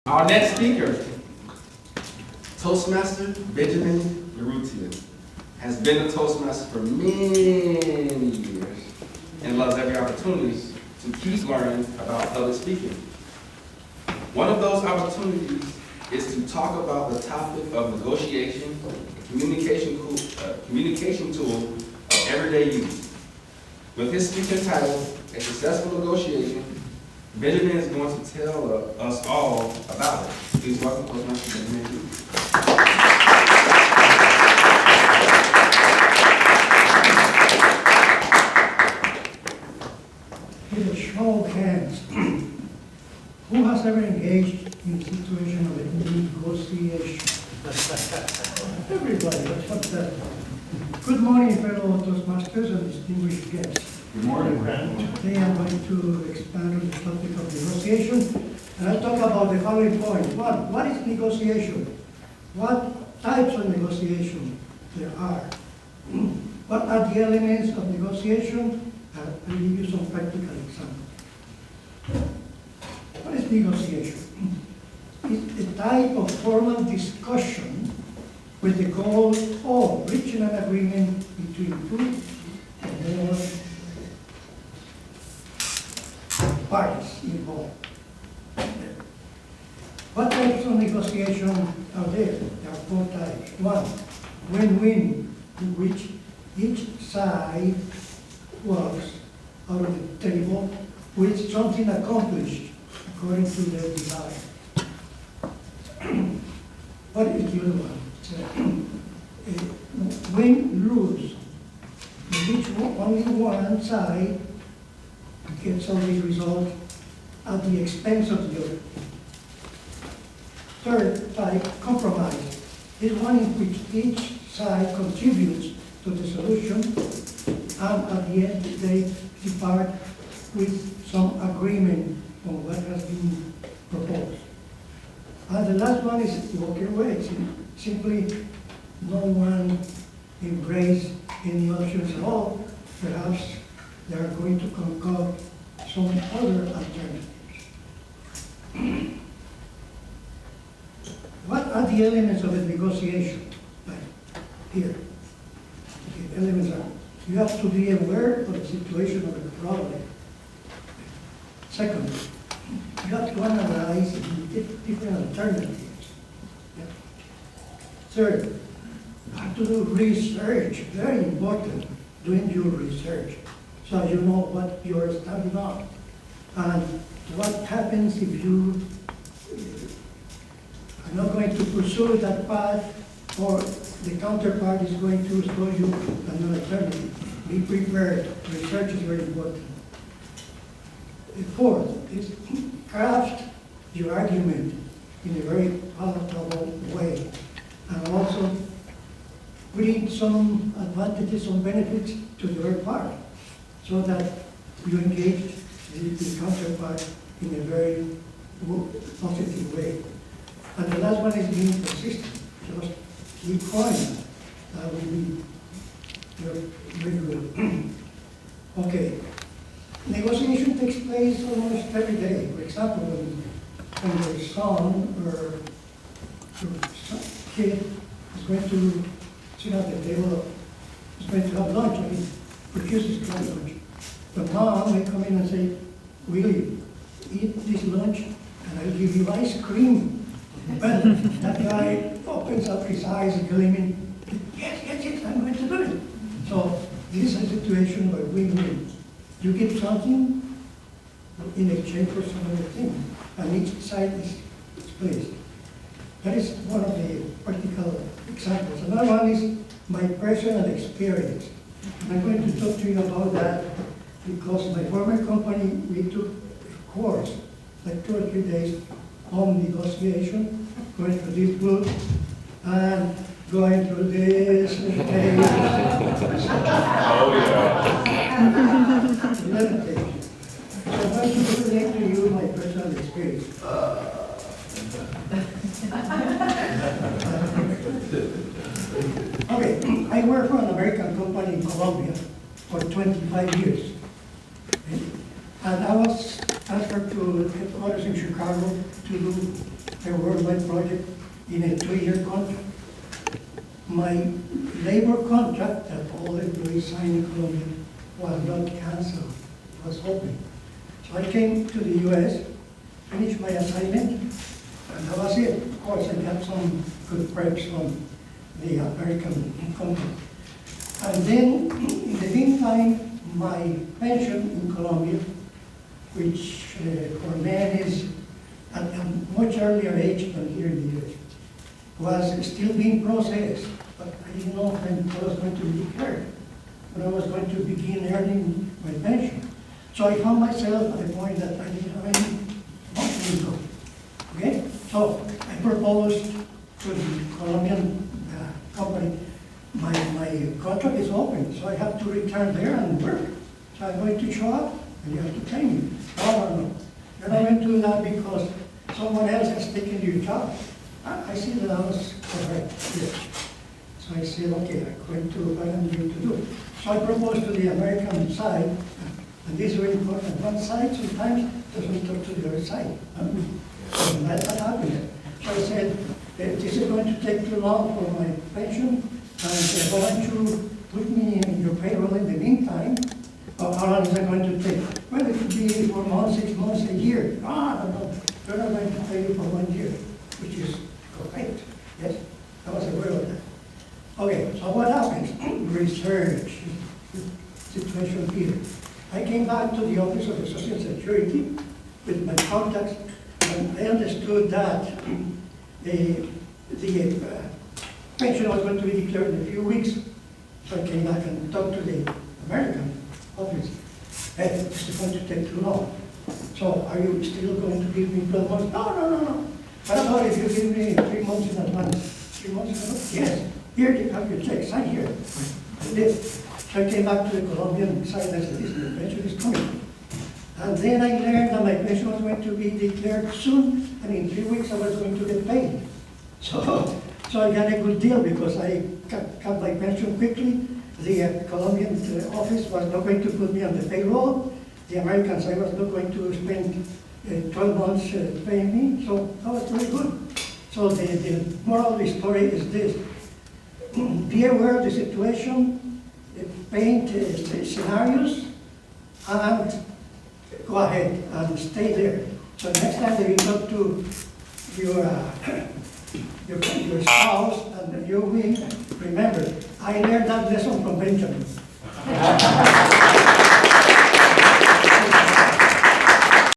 Our next speaker, Toastmaster Benjamin Urrutia, has been a Toastmaster for many years and loves every opportunity to keep learning about public speaking. One of those opportunities is to talk about the topic of negotiation, communication tool of everyday use. With his speaking title, A Successful Negotiation, Benjamin is going to tell us all about it. Please welcome Toastmaster Benjamin Urrutia. With a show of hands, who has ever engaged in a situation of a negotiation? Everybody, that's what that. Good morning, fellow Toastmasters and distinguished guests. Good morning, friend. Today I'm going to expand on the topic of negotiation, and I'll talk about the following points. One, what is negotiation? What types of negotiation there are? What are the elements of negotiation? I'll give you some practical examples. What is negotiation? It's a type of formal discussion with the goal of reaching an agreement between two or more parties involved. What types of negotiation are there? There are four types. One, win-win, in which each side works out of the table with something accomplished according to their desire. What is the other one? Win-lose, in which only one side gets all the result at the expense of the other. Third type, compromise, is one in which each side contributes to the solution and at the end they depart with some agreement on what has been proposed. And the last one is walking away. Simply no one embrace any options at all. Perhaps they are going to concoct some other alternatives. What are the elements of a negotiation? Like here. The elements are, you have to be aware of the situation of the problem. Second, you have to analyze different alternatives. Yeah. Third, you have to do research, very important, doing your research, so you know what you're studying on. And what happens if you are not going to pursue that path, or the counterpart is going to show you an alternative. Be prepared. Research is very important. The fourth is craft your argument in a very palatable way, and also bring some advantages, some benefits to the other part, so that you engage the counterpart in a very positive way. And the last one is being persistent. Just keep going. That will be very good. Okay. Negotiation takes place almost every day. For example, when your son or your kid is going to sit at the table, is going to have lunch, and he refuses to have lunch. The mom may come in and say, "Willie, eat this lunch and I'll give you ice cream." But that guy opens up his eyes gleaming, yes, I'm going to do it. So this is a situation where win-win. You get something in exchange for some other thing, and each side is pleased. That is one of the practical examples. Another one is my personal experience. I'm going to talk to you about that because my former company, we took a course, like 2 or 3 days, on negotiation, going through this book, and going through this page. Oh, yeah. 11 pages. So I'm going to present to you my personal experience. Okay, I worked for an American company in Colombia for 25 years. And I was transferred to headquarters in Chicago to do a worldwide project in a 2-year contract. My labor contract that all employees signed in Colombia was not canceled, it was open. So I came to the US, finished my assignment, and that was it. Of course, I got some good perks from the American company. And then, in the meantime, my pension in Colombia, which for men is at a much earlier age than here in the US, was still being processed, but I didn't know when I was going to be declared, when I was going to begin earning my pension. So I found myself at a point that I didn't have any monthly income. Okay? So I proposed to the Colombian company, my contract is open, so I have to return there and work. So I'm going to show up, and you have to pay me. No. You're not going to do that because someone else has taken your job. I see that I was correct. Yes. So I said, okay, I'm going to what I'm going to do. So I proposed to the American side, and this is very important. One side sometimes doesn't talk to the other side. And that happened. So I said, this is going to take too long for my pension, and they're going to put me in your payroll in the meantime. How long is that going to take? Well, it could be 4 months, 6 months, a year. No. They're not going to pay you for 1 year, which is correct. Yes, I was aware of that. Okay, so what happens? Research situation here. I came back to the Office of Social Security with my contacts, and I understood that the pension was going to be declared in a few weeks. So I came back and talked to the American office. Hey, this is going to take too long. So are you still going to give me 12 months? No. What about if you give me 3 months in advance? 3 months in advance? Yes. Here you have your check, sign here. I did. So I came back to the Colombian side and I said, listen, the pension is coming. And then I learned that my pension was going to be declared soon, and in 3 weeks I was going to get paid. So I got a good deal because I got my pension quickly. The Colombian office was not going to put me on the payroll. The American side was not going to spend 12 months paying me, so that was very good. So the moral of the story is this. Be aware of the situation, paint scenarios, and go ahead and stay there. So next time that you talk to your spouse and you will remember, I learned that lesson from Benjamin.